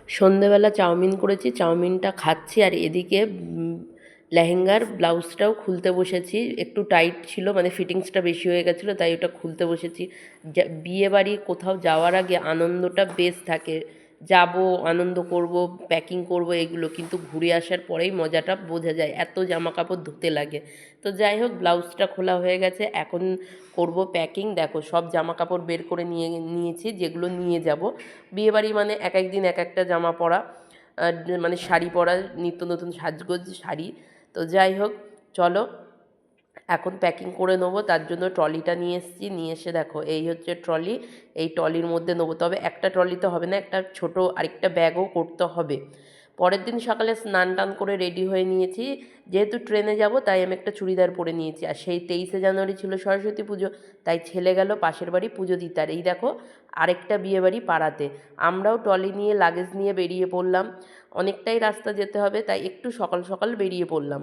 সন্ধেবেলা চাউমিন করেছি, চাউমিনটা খাচ্ছি আর এদিকে লেহেঙ্গার ব্লাউজটাও খুলতে বসেছি। একটু টাইট ছিল, মানে ফিটিংসটা বেশি হয়ে গেছিলো, তাই ওটা খুলতে বসেছি। বিয়েবাড়ি কোথাও যাওয়ার আগে আনন্দটা বেশ থাকে, যাব, আনন্দ করব, প্যাকিং করব এগুলো, কিন্তু ঘুরে আসার পরেই মজাটা বোঝা যায়, এত জামা কাপড় ধুতে লাগে। তো যাই হোক, ব্লাউজটা খোলা হয়ে গেছে, এখন করব প্যাকিং। দেখো সব জামা কাপড় বের করে নিয়েছি, যেগুলো নিয়ে যাব। বিয়েবাড়ি মানে এক এক দিন এক একটা জামা পরা, মানে শাড়ি পরা, নিত্য নতুন সাজগোজ শাড়ি। তো যাই হোক, চলো এখন প্যাকিং করে নেবো। তার জন্য ট্রলিটা নিয়ে এসেছি, নিয়ে এসে দেখো এই হচ্ছে ট্রলি। এই ট্রলির মধ্যে নেবো, তবে একটা ট্রলিতে হবে না, একটা ছোট আরেকটা ব্যাগও করতে হবে। পরের দিন সকালে স্নান টান করে রেডি হয়ে নিয়েছি, যেহেতু ট্রেনে যাব তাই আমি একটা চুড়িদার পরে নিয়েছি। আর সেই 23শে জানুয়ারি ছিল সরস্বতী পুজো, তাই ছেলে গেল পাশের বাড়ি পুজো দিতে। আর এই দেখো আরেকটা বিয়েবাড়ি পাড়াতে। আমরাও ট্রলি নিয়ে লাগেজ নিয়ে বেরিয়ে পড়লাম। অনেকটাই রাস্তা যেতে হবে, তাই একটু সকাল সকাল বেরিয়ে পড়লাম।